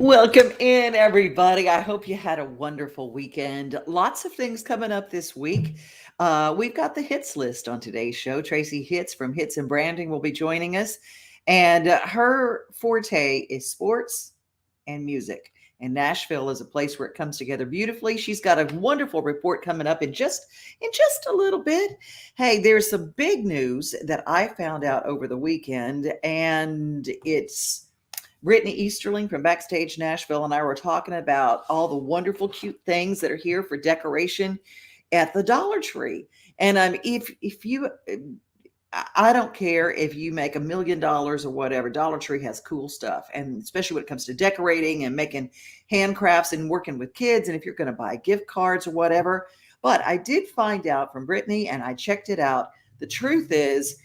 Welcome in, everybody. I hope you had a wonderful weekend. Lots of things coming up this week. We've got the Hitz List on today's show. Tracie Hitz from Hitz and Branding will be joining us, and her forte is sports and music. And Nashville is a place where it comes together beautifully. She's got a wonderful report coming up in just a little bit. Hey, there's some big news that I found out over the weekend, and it's Brittany Easterling from Backstage Nashville and I were talking about all the wonderful, cute things that are here for decoration at the Dollar Tree. And if you, I don't care if you make $1 million or whatever. Dollar Tree has cool stuff, and especially when it comes to decorating and making handcrafts and working with kids. And if you're going to buy gift cards or whatever, but I did find out from Brittany, and I checked it out. The truth is,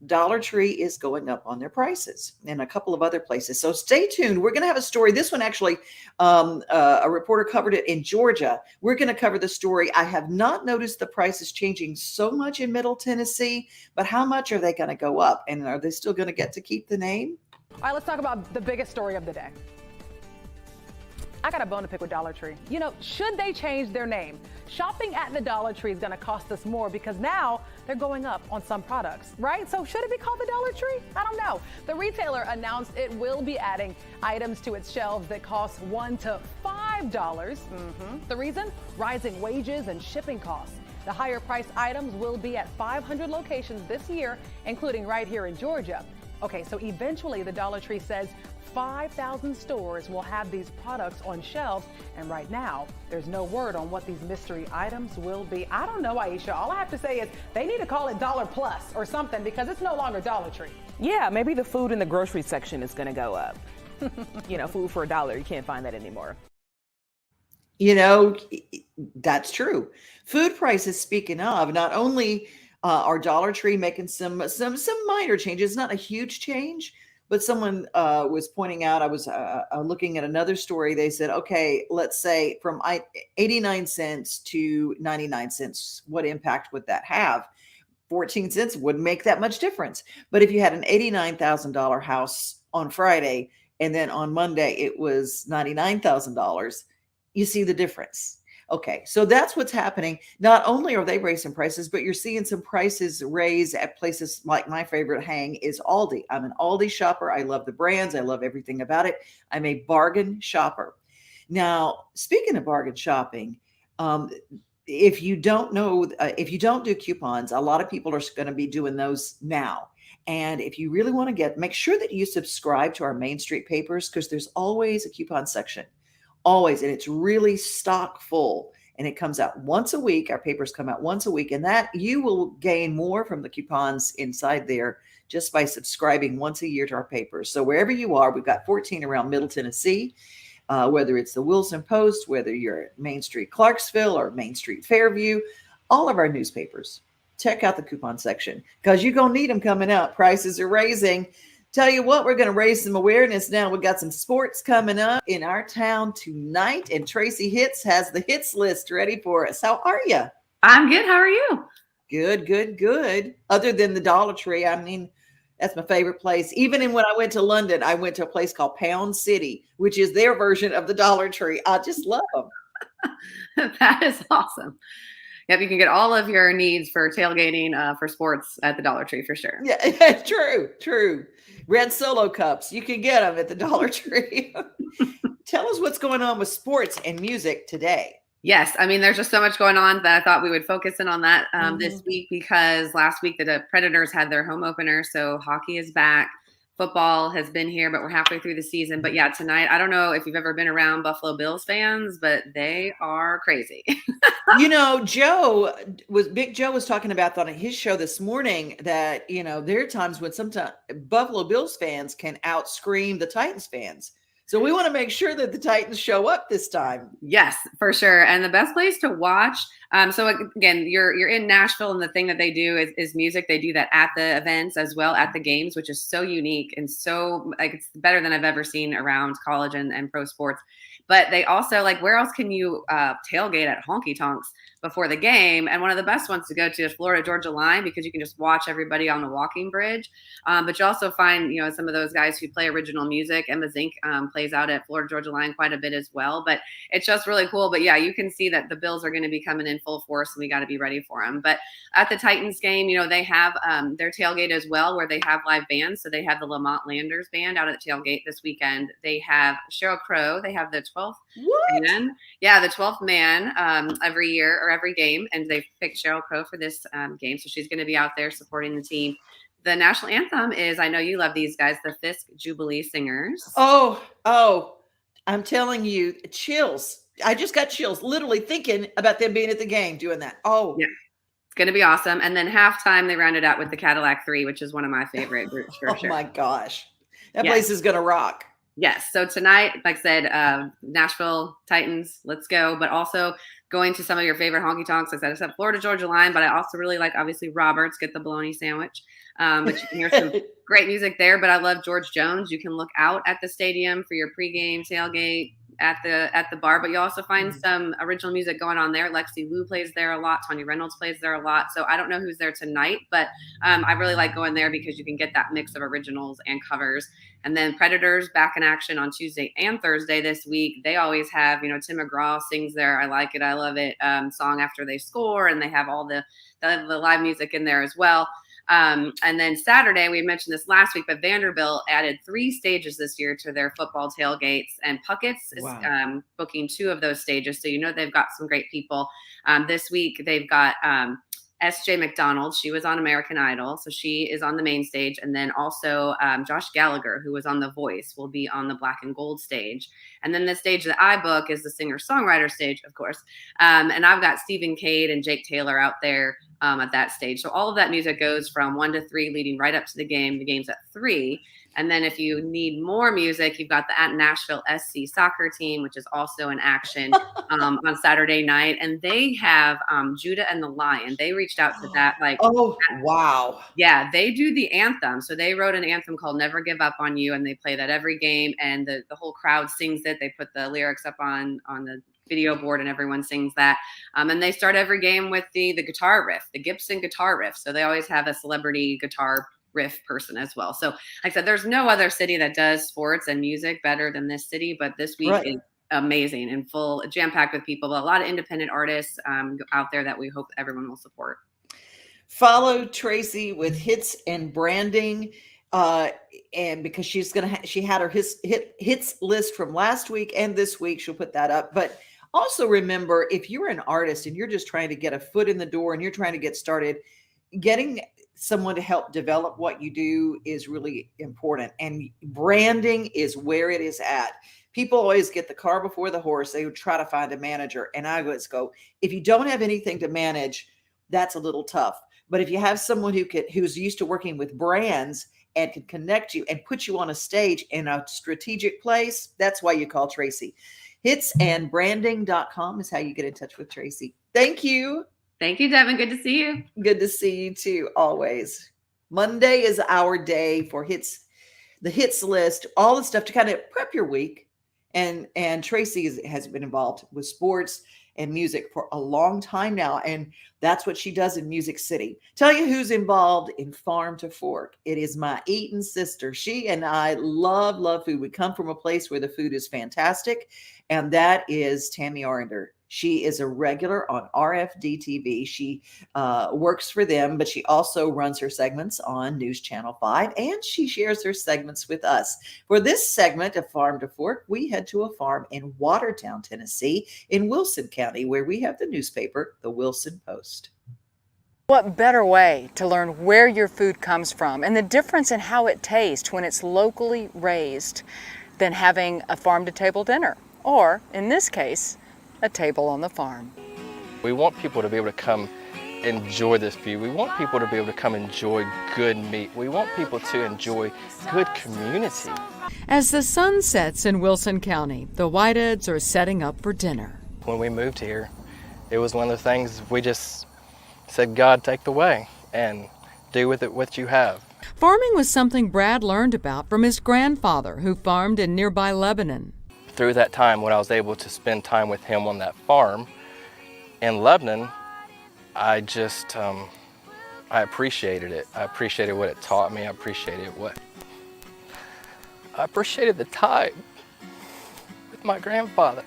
Dollar Tree is going up on their prices and a couple of other places. So stay tuned. We're going to have a story. This one actually, a reporter covered it in Georgia. We're going to cover the story. I have not noticed the prices changing so much in Middle Tennessee, but how much are they going to go up? And are they still going to get to keep the name? All right, let's talk about the biggest story of the day. I got a bone to pick with Dollar Tree. You know, should they change their name? Shopping at the Dollar Tree is going to cost us more because now they're going up on some products, right? So should it be called the Dollar Tree? I don't know. The retailer announced it will be adding items to its shelves that cost $1 to $5. The reason? Rising wages and shipping costs. The higher priced items will be at 500 locations this year, including right here in Georgia. Okay, so eventually the Dollar Tree says 5,000 stores will have these products on shelves, and right now there's no word on what these mystery items will be. I don't know, Aisha. All I have to say is they need to call it Dollar Plus or something because it's no longer Dollar Tree. Yeah, maybe the food in the grocery section is going to go up. You know, food for $1, you can't find that anymore. You know, that's true. Food prices, speaking of, not only are Dollar Tree making some minor changes, not a huge change, but someone was pointing out, I was looking at another story. They said, okay, let's say from 89 cents to 99 cents, what impact would that have? 14 cents wouldn't make that much difference. But if you had an $89,000 house on Friday, and then on Monday it was $99,000, you see the difference. Okay, so that's what's happening. Not only are they raising prices, but you're seeing some prices raise at places like my favorite hang is Aldi. I'm an Aldi shopper. I love the brands. I love everything about it. I'm a bargain shopper. Now, speaking of bargain shopping, if you don't know, if you don't do coupons, a lot of people are going to be doing those now. And if you really want to make sure that you subscribe to our Main Street papers, because there's always a coupon section. Always. And it's really stock full, and it comes out once a week. Our papers come out once a week, and that you will gain more from the coupons inside there just by subscribing once a year to our papers. So wherever you are, we've got 14 around Middle Tennessee, whether it's the Wilson Post, whether you're at Main Street Clarksville or Main Street Fairview, all of our newspapers. Check out the coupon section because you're going to need them coming up. Prices are raising. Tell you what, we're going to raise some awareness now. We've got some sports coming up in our town tonight, and Tracie Hitz has the Hitz List ready for us. How are you? I'm good. How are you? Good, good, good. Other than the Dollar Tree, I mean, that's my favorite place. Even when I went to London, I went to a place called Pound City, which is their version of the Dollar Tree. I just love them. That is awesome. Yep, you can get all of your needs for tailgating for sports at the Dollar Tree for sure. Yeah, true. Red Solo cups, you can get them at the Dollar Tree. Tell us what's going on with sports and music today. Yes, I mean, there's just so much going on that I thought we would focus in on that this week because last week the Predators had their home opener, so hockey is back. Football has been here, but we're halfway through the season. But yeah, tonight, I don't know if you've ever been around Buffalo Bills fans, but they are crazy. You know, Big Joe was talking about that on his show this morning that, you know, there are times when sometimes Buffalo Bills fans can out-scream the Titans fans. So we want to make sure that the Titans show up this time. Yes, for sure. And the best place to watch. So again, you're in Nashville, and the thing that they do is music. They do that at the events as well at the games, which is so unique and so like it's better than I've ever seen around college and pro sports. But they also where else can you tailgate at honky tonks before the game? And one of the best ones to go to is Florida Georgia Line because you can just watch everybody on the walking bridge. But you also find some of those guys who play original music. Emma Zink plays out at Florida Georgia Line quite a bit as well. But it's just really cool. But yeah, you can see that the Bills are going to be coming in full force, and we got to be ready for them. But at the Titans game, they have their tailgate as well, where they have live bands. So they have the Lamont Landers band out at the tailgate this weekend. They have Sheryl Crow. They have the 12th man. Yeah, the 12th man every year or every game. And they picked Sheryl Crow for this game. So she's going to be out there supporting the team. The national anthem is, I know you love these guys, the Fisk Jubilee Singers. Oh, I'm telling you, chills. I just got chills literally thinking about them being at the game doing that. Oh, yeah. It's going to be awesome. And then halftime, they rounded out with the Cadillac 3, which is one of my favorite groups for sure. Oh, my gosh. That place is going to rock. Yes. So tonight, like I said, Nashville Titans, let's go. But also going to some of your favorite honky tonks. Like I said, except Florida Georgia Line, but I also really like, obviously, Roberts, get the bologna sandwich. But you can hear some great music there. But I love George Jones. You can look out at the stadium for your pregame tailgate at the bar, but you also find some original music going on there. Lexi Wu plays there a lot. Tanya Reynolds plays there a lot. So I don't know who's there tonight, but I really like going there because you can get that mix of originals and covers. And then Predators back in action on Tuesday and Thursday this week. They always have, Tim McGraw sings their I Like It, I Love It song after they score, and they have all the live music in there as well. And then Saturday, we mentioned this last week, but Vanderbilt added 3 stages this year to their football tailgates, and Puckett's is booking 2 of those stages. So, they've got some great people. This week, they've got S.J. McDonald. She was on American Idol, so she is on the main stage. And then also Josh Gallagher, who was on The Voice, will be on the Black and Gold stage. And then the stage that I book is the singer-songwriter stage, of course. And I've got Stephen Cade and Jake Taylor out there at that stage. So all of that music goes from 1 to 3, leading right up to the game. The game's at 3. And then if you need more music, you've got the Nashville SC soccer team, which is also in action on Saturday night. And they have Judah and the Lion. They reached out to that. Wow. Yeah, they do the anthem. So they wrote an anthem called Never Give Up on You, and they play that every game. And the whole crowd sings it. They put the lyrics up on the video board, and everyone sings that. And they start every game with the guitar riff, the Gibson guitar riff. So they always have a celebrity guitar riff person as well. So like I said, there's no other city that does sports and music better than this city, but this week is amazing and full, jam-packed with people, but a lot of independent artists out there that we hope everyone will support. Follow Tracie with Hitz and Branding. And because she had her hits list from last week and this week, she'll put that up. But also remember, if you're an artist and you're just trying to get a foot in the door and you're trying to get started, getting someone to help develop what you do is really important. And branding is where it is at. People always get the car before the horse. They would try to find a manager. And I always go, if you don't have anything to manage, that's a little tough. But if you have someone who's used to working with brands and can connect you and put you on a stage in a strategic place, that's why you call Tracie. Hitzandbranding.com is how you get in touch with Tracie. Thank you. Thank you, Devin. Good to see you. Good to see you too, always. Monday is our day for the hits list, all the stuff to kind of prep your week. And Tracie has been involved with sports and music for a long time now. And that's what she does in Music City. Tell you who's involved in Farm to Fork. It is my Eaton sister. She and I love food. We come from a place where the food is fantastic. And that is Tammy Arender. She is a regular on RFD TV. She works for them, but she also runs her segments on News Channel 5, and she shares her segments with us. For this segment of Farm to Fork, we head to a farm in Watertown, Tennessee, in Wilson County, where we have the newspaper, the Wilson Post. What better way to learn where your food comes from and the difference in how it tastes when it's locally raised than having a farm-to-table dinner, or, in this case, a table on the farm. We want people to be able to come enjoy this view. We want people to be able to come enjoy good meat. We want people to enjoy good community. As the sun sets in Wilson County, the Whiteheads are setting up for dinner. When we moved here, it was one of the things we just said, God, take the way and do with it what you have. Farming was something Brad learned about from his grandfather, who farmed in nearby Lebanon. Through that time, when I was able to spend time with him on that farm in Lebanon, I just, I appreciated it. I appreciated what it taught me. I appreciated the time my grandfather.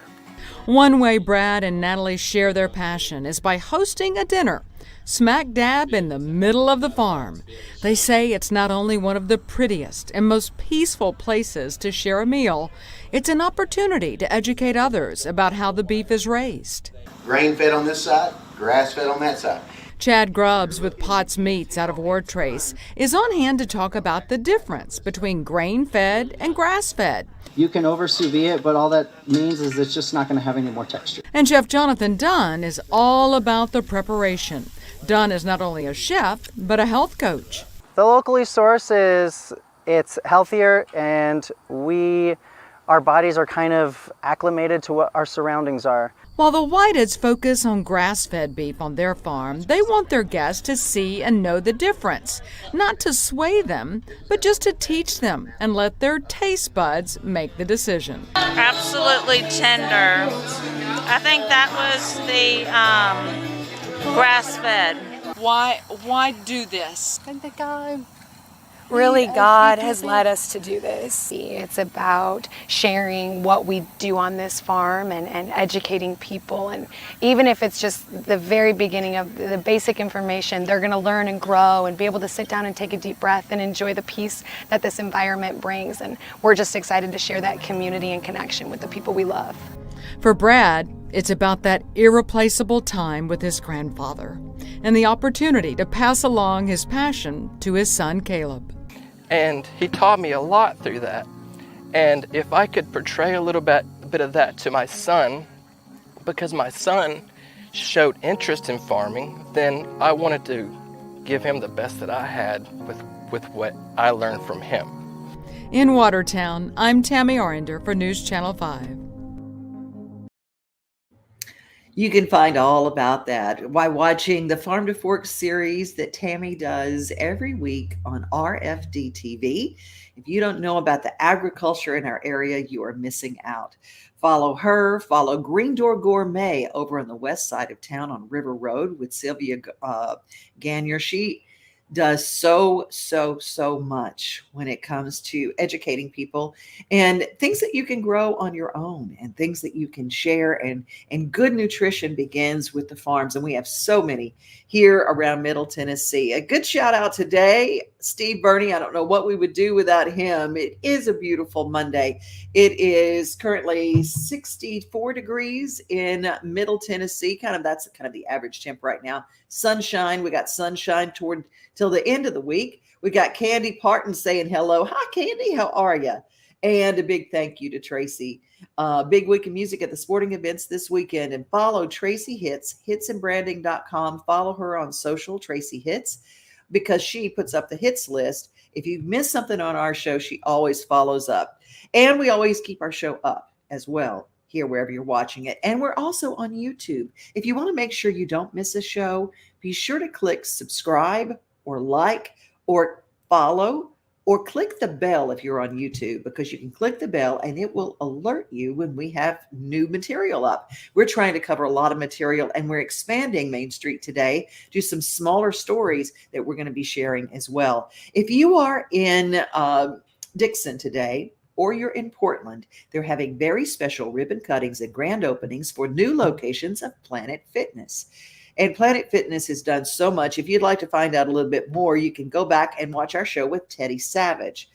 One way Brad and Natalie share their passion is by hosting a dinner smack dab in the middle of the farm. They say it's not only one of the prettiest and most peaceful places to share a meal, it's an opportunity to educate others about how the beef is raised. Grain fed on this side, grass fed on that side. Chad Grubbs with Potts Meats out of Ward Trace is on hand to talk about the difference between grain-fed and grass-fed. You can over sous vide it, but all that means is it's just not going to have any more texture. And Chef Jonathan Dunn is all about the preparation. Dunn is not only a chef, but a health coach. The locally sourced it's healthier, and our bodies are kind of acclimated to what our surroundings are. While the Whiteheads focus on grass-fed beef on their farm, they want their guests to see and know the difference. Not to sway them, but just to teach them and let their taste buds make the decision. Absolutely tender. I think that was the grass-fed. Why do this? I think God has led us to do this. It's about sharing what we do on this farm and educating people. And even if it's just the very beginning of the basic information, they're going to learn and grow and be able to sit down and take a deep breath and enjoy the peace that this environment brings. And we're just excited to share that community and connection with the people we love. For Brad, it's about that irreplaceable time with his grandfather and the opportunity to pass along his passion to his son Caleb. And he taught me a lot through that. And if I could portray a little bit of that to my son, because my son showed interest in farming, then I wanted to give him the best that I had with what I learned from him. In Watertown, I'm Tammy Arender for News Channel 5. You can find all about that by watching the Farm to Fork series that Tammy does every week on RFD TV. If you don't know about the agriculture in our area, you are missing out. Follow her, follow Green Door Gourmet over on the west side of town on River Road with Sylvia Gagnier. She does so much when it comes to educating people and things that you can grow on your own and things that you can share, and good nutrition begins with the farms, and we have so many here around Middle Tennessee. A good shout out today, Steve Burney. I don't know what we would do without him. It is a beautiful Monday. It is currently 64 degrees in Middle Tennessee. That's kind of the average temp right now. Sunshine. We got sunshine till the end of the week. We got Candy Parton saying hello. Hi, Candy. How are you? And a big thank you to Tracie. Big week of music at the sporting events this weekend. And follow Tracie Hitz, hitsandbranding.com. Follow her on social, Tracie Hitz, because she puts up the hits list. If you miss something on our show, she always follows up. And we always keep our show up as well here wherever you're watching it. And we're also on YouTube. If you want to make sure you don't miss a show, be sure to click subscribe or like or follow, or click the bell if you're on YouTube, because you can click the bell and it will alert you when we have new material up. We're trying to cover a lot of material, and we're expanding Main Street today to some smaller stories that we're going to be sharing as well. If you are in Dixon today, or you're in Portland, they're having very special ribbon cuttings and grand openings for new locations of Planet Fitness. And Planet Fitness has done so much. If you'd like to find out a little bit more, you can go back and watch our show with Teddy Savage.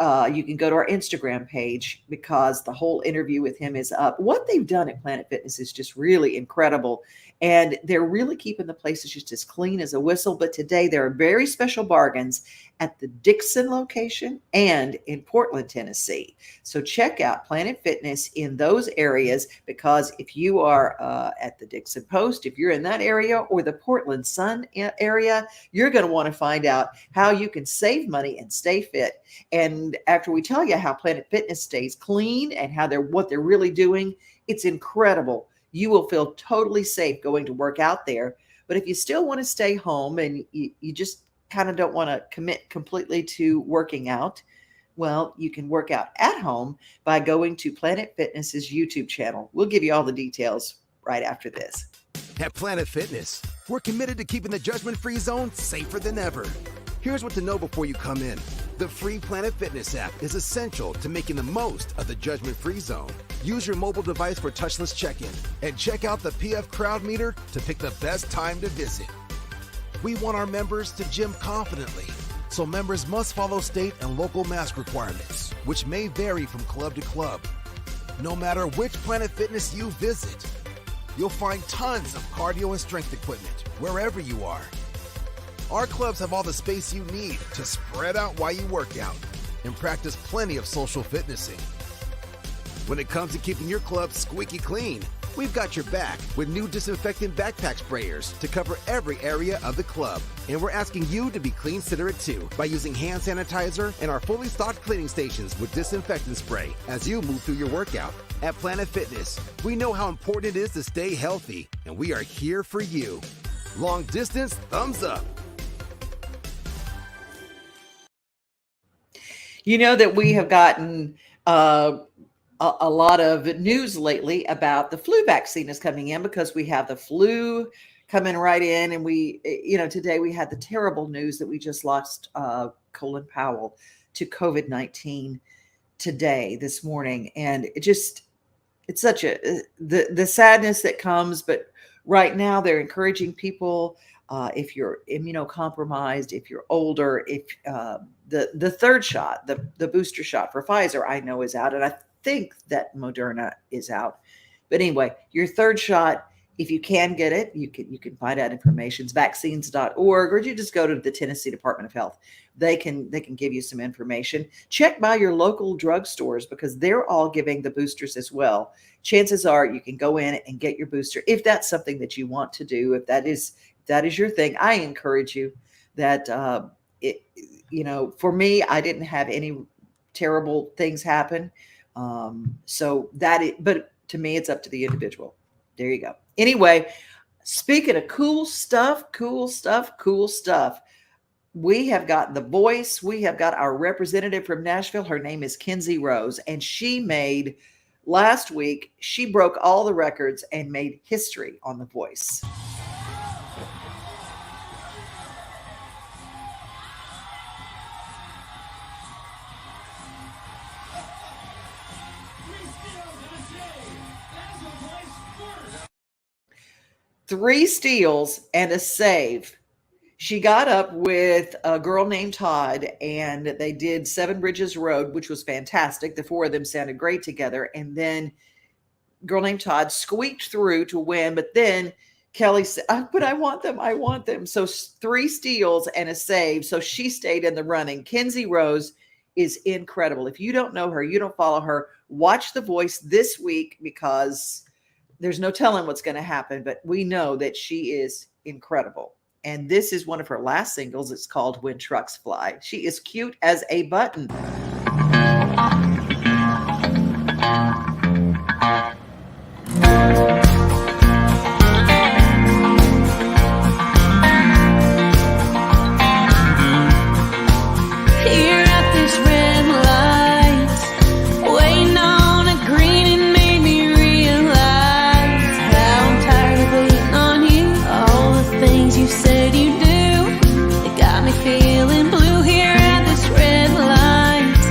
You can go to our Instagram page because the whole interview with him is up. What they've done at Planet Fitness is just really incredible. And they're really keeping the places just as clean as a whistle. But today there are very special bargains at the Dixon location and in Portland, Tennessee. So check out Planet Fitness in those areas, because if you are at the Dixon Post, if you're in that area, or the Portland Sun area, you're going to want to find out how you can save money and stay fit. And after we tell you how Planet Fitness stays clean and what they're really doing, it's incredible. You will feel totally safe going to work out there. But if you still want to stay home and you just kind of don't want to commit completely to working out, well, you can work out at home by going to Planet Fitness's YouTube channel. We'll give you all the details right after this. At Planet Fitness, we're committed to keeping the judgment-free zone safer than ever. Here's what to know before you come in. The free Planet Fitness app is essential to making the most of the judgment-free zone. Use your mobile device for touchless check-in and check out the PF Crowd Meter to pick the best time to visit. We want our members to gym confidently, so members must follow state and local mask requirements, which may vary from club to club. No matter which Planet Fitness you visit, you'll find tons of cardio and strength equipment wherever you are. Our clubs have all the space you need to spread out while you work out and practice plenty of social fitnessing. When it comes to keeping your club squeaky clean, we've got your back with new disinfectant backpack sprayers to cover every area of the club. And we're asking you to be clean considerate too by using hand sanitizer and our fully stocked cleaning stations with disinfectant spray as you move through your workout. At Planet Fitness, we know how important it is to stay healthy, and we are here for you. Long distance, thumbs up. You know that we have gotten a lot of news lately about the flu vaccine is coming in because we have the flu coming right in. And today we had the terrible news that we just lost Colin Powell to COVID-19 this morning. And it's such the sadness that comes, but right now they're encouraging people, if you're immunocompromised, if you're older, if the third shot, the booster shot for Pfizer, I know is out. And I think that Moderna is out. But anyway, your third shot, if you can get it, you can find out information. It's vaccines.org, or you just go to the Tennessee Department of Health. They can give you some information. Check by your local drugstores because they're all giving the boosters as well. Chances are you can go in and get your booster if that's something that you want to do. If that is your thing, I encourage you that for me, I didn't have any terrible things happen. But to me, it's up to the individual. There you go. Anyway, speaking of cool stuff, we have got The Voice. We have got our representative from Nashville. Her name is Kenzie Rose, and last week, she broke all the records and made history on The Voice. Three steals and a save. She got up with a girl named Todd, and they did Seven Bridges Road, which was fantastic. The four of them sounded great together. And then girl named Todd squeaked through to win, but then Kelly said, but I want them. So 3 steals and a save. So she stayed in the running. Kenzie Rose is incredible. If you don't know her, you don't follow her, watch The Voice this week because there's no telling what's going to happen, but we know that she is incredible. And this is one of her last singles. It's called When Trucks Fly. She is cute as a button. Feeling blue here at this red light.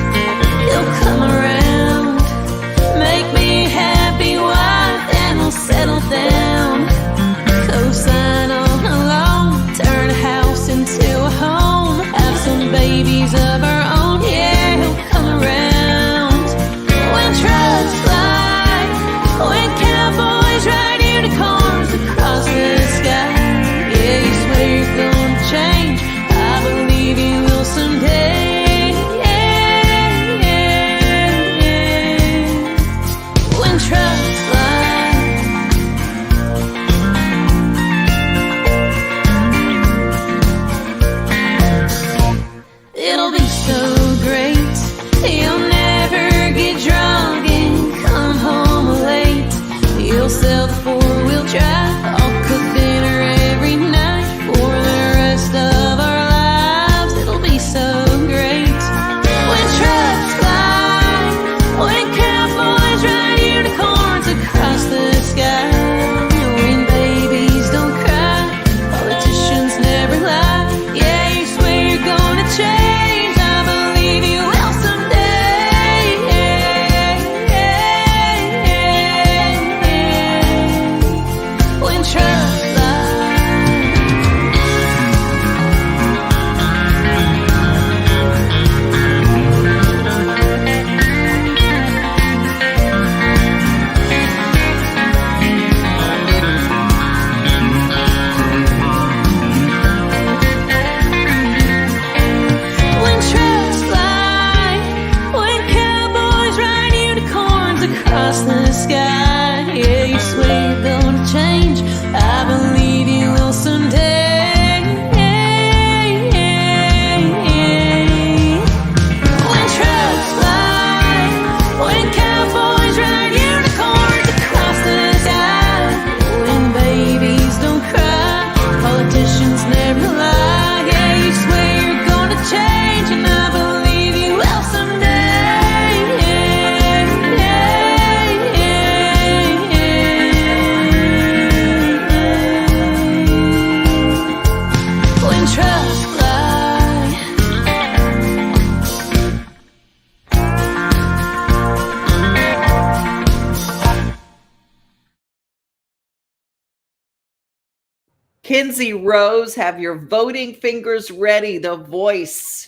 Kinsey Rose, have your voting fingers ready. The voice,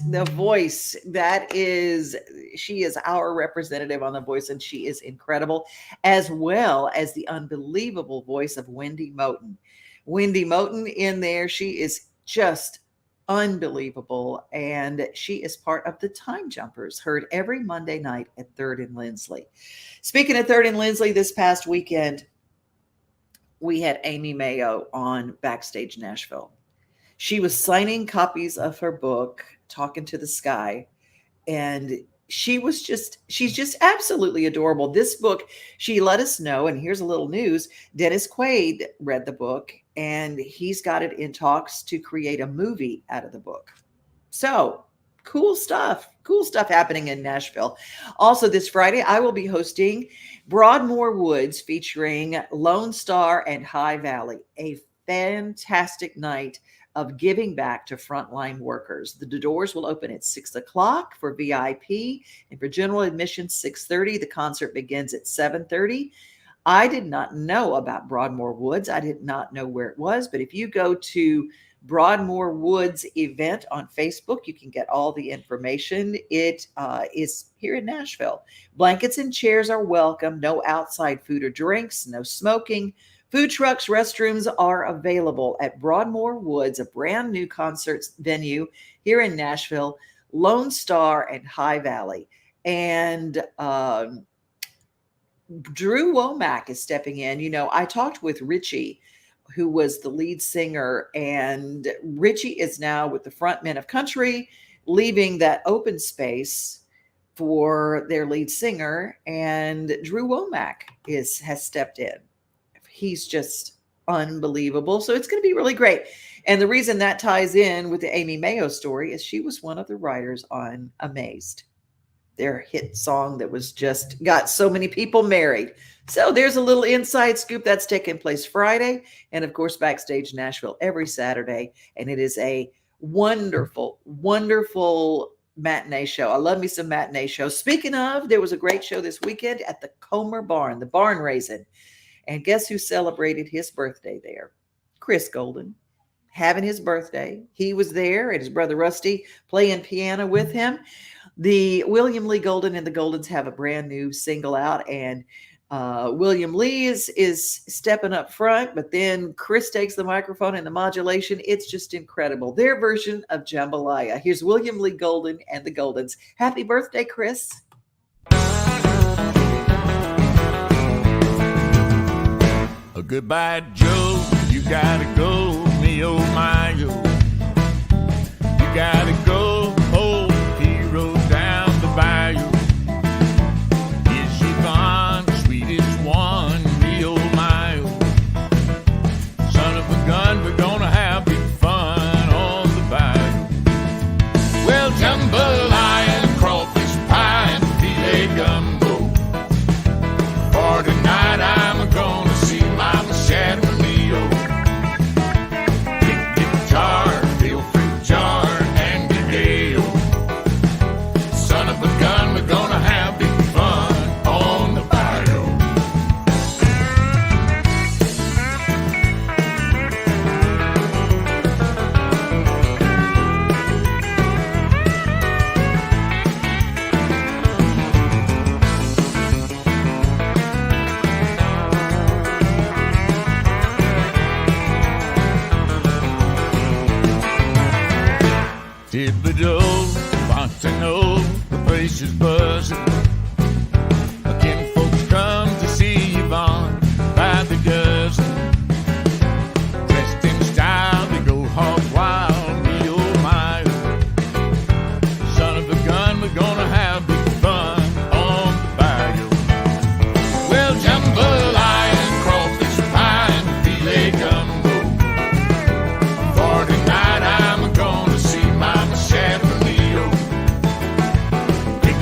she is our representative on The Voice, and she is incredible, as well as the unbelievable voice of Wendy Moten. Wendy Moten in there, she is just unbelievable, and she is part of the Time Jumpers, heard every Monday night at 3rd and Lindsley. Speaking of 3rd and Lindsley, this past weekend, we had Amy Mayo on Backstage Nashville. She was signing copies of her book, Talking to the Sky, and she's just absolutely adorable. This book, she let us know, and here's a little news, Dennis Quaid read the book, and he's got it in talks to create a movie out of the book. So cool stuff happening in Nashville. Also this Friday, I will be hosting Broadmoor Woods featuring Lonestar and High Valley, a fantastic night of giving back to frontline workers. The doors will open at 6 o'clock for VIP, and for general admission, 6:30. The concert begins at 7:30. I did not know about Broadmoor Woods. I did not know where it was, but if you go to Broadmoor Woods event on Facebook, you can get all the information. It is here in Nashville. Blankets and chairs are welcome. No outside food or drinks, no smoking. Food trucks, restrooms are available at Broadmoor Woods, a brand new concert venue here in Nashville, Lonestar and High Valley. And Drew Womack is stepping in. You know, I talked with Richie, who was the lead singer, and Richie is now with the Frontmen of Country, leaving that open space for their lead singer, and Drew Womack has stepped in. He's just unbelievable. So it's going to be really great. And the reason that ties in with the Amy Mayo story is she was one of the writers on Amazed, their hit song that was just got so many people married. So there's a little inside scoop that's taking place Friday. And of course, Backstage Nashville every Saturday. And it is a wonderful, wonderful matinee show. I love me some matinee shows. Speaking of, there was a great show this weekend at the Comer Barn, the barn raising. And guess who celebrated his birthday there? Chris Golden, having his birthday. He was there, and his brother Rusty playing piano with him. The William Lee Golden and the Goldens have a brand new single out, and William Lee is stepping up front, but then Chris takes the microphone and the modulation. It's just incredible. Their version of Jambalaya. Here's William Lee Golden and the Goldens. Happy birthday, Chris. Goodbye, Joe. You gotta go, me oh my yo. You gotta go, old hero down the bayou. Is she gone, sweetest one, me oh my oh. Son of a gun, we're gonna have big fun on the bayou. Well, jambalaya, crawfish pie, and filet gumbo. For tonight I'm gonna Mama Shadow Leo. Big guitar, feel free jar, and the gale. Son of a gun, we're gonna have big fun on the bayou. Thibodeau, Fontenot, the place is buzzing. Again, folks come to see Yvonne by the dozen. Dressed in style, they go hog wild, me oh my oh. Son of a gun, we're gonna have big fun on the bayou. Well, jambalaya, crawfish pie, and filet gumbo. For tonight I'm gonna see Mama Shadow Leo. Big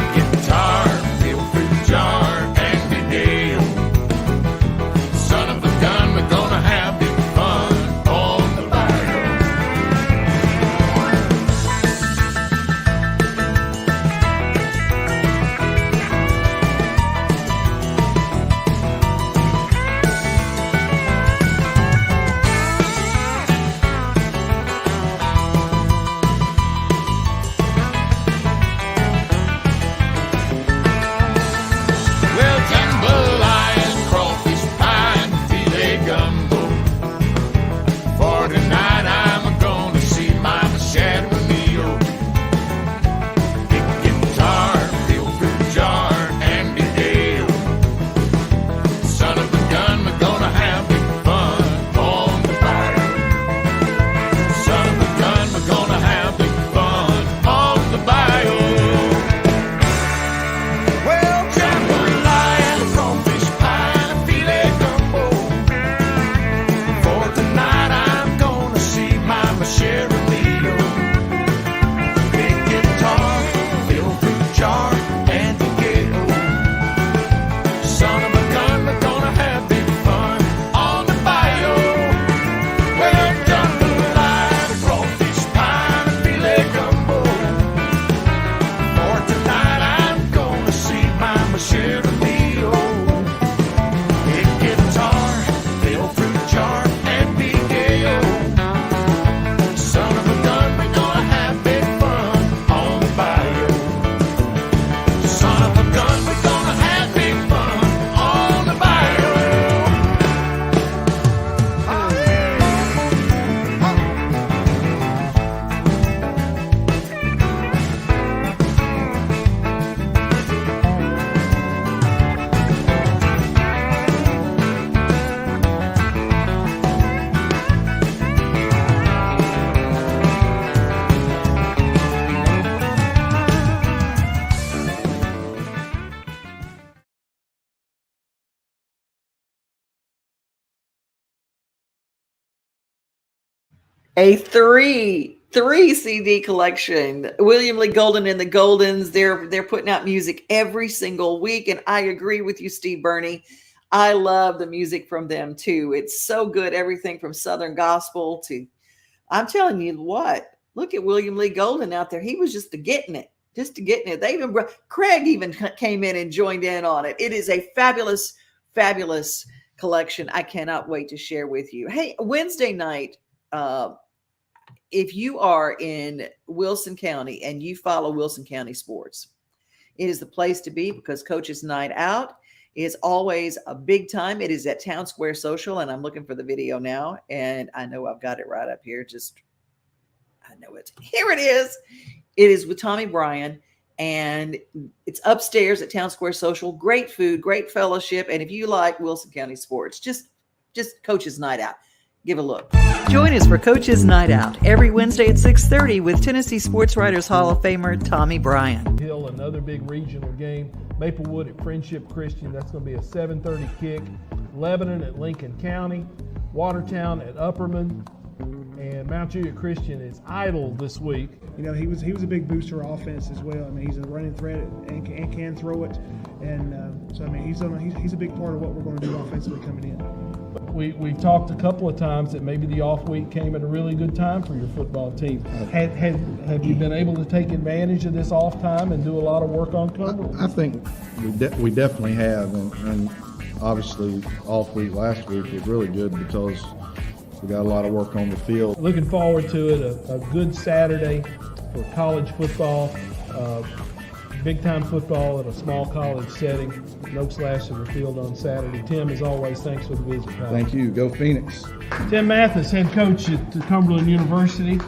A three CD collection. William Lee Golden and the Goldens. They're putting out music every single week, and I agree with you, Steve Burney. I love the music from them too. It's so good. Everything from Southern gospel to, I'm telling you what. Look at William Lee Golden out there. He was just getting it. They even Craig even came in and joined in on it. It is a fabulous, fabulous collection. I cannot wait to share with you. Hey, Wednesday night. If you are in Wilson County and you follow Wilson County sports, it is the place to be because Coach's Night Out is always a big time. It is at Town Square Social, and I'm looking for the video now, and I know I've got it right up here. I know it. Here it is. It is with Tommy Bryan, and it's upstairs at Town Square Social. Great food, great fellowship, and if you like Wilson County sports, just Coach's Night Out. Give a look. Join us for Coach's Night Out every Wednesday at 6:30 with Tennessee Sports Writers Hall of Famer Tommy Bryan. Hill, another big regional game. Maplewood at Friendship Christian. That's going to be a 7:30 kick. Lebanon at Lincoln County. Watertown at Upperman. And Mount Juliet Christian is idle this week. You know, he was a big booster offense as well. I mean, he's a running threat and can throw it. And so, I mean, he's a big part of what we're going to do offensively coming in. We've talked a couple of times that maybe the off week came at a really good time for your football team. Have you been able to take advantage of this off time and do a lot of work on Cumberland? I think we definitely have, and obviously off week last week was really good because we got a lot of work on the field. Looking forward to it, a good Saturday for college football, big time football at a small college setting. No slash in the field on Saturday. Tim, as always, thanks for the visit. Thank you. Go Phoenix. Tim Mathis, head coach at Cumberland University,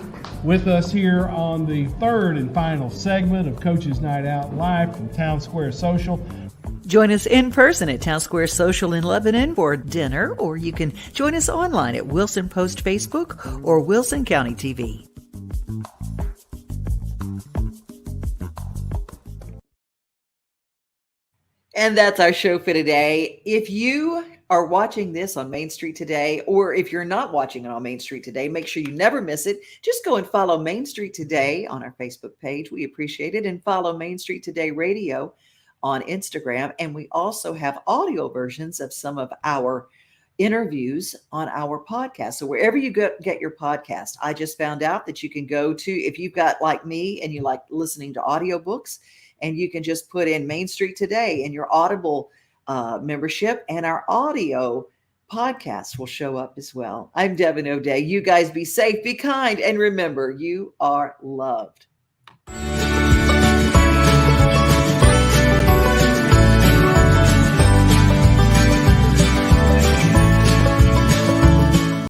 with us here on the third and final segment of Coach's Night Out live from Town Square Social. Join us in person at Town Square Social in Lebanon for dinner, or you can join us online at Wilson Post Facebook or Wilson County TV. And that's our show for today. If you are watching this on Main Street Today, or if you're not watching it on Main Street Today, make sure you never miss it. Just go and follow Main Street Today on our Facebook page. We appreciate it. And follow Main Street Today Radio on Instagram. And we also have audio versions of some of our interviews on our podcast. So wherever you get your podcast, I just found out that you can go to, if you've got like me and you like listening to audiobooks, and you can just put in Main Street Today in your Audible membership, and our audio podcast will show up as well. I'm Devin O'Day. You guys be safe, be kind, and remember, you are loved.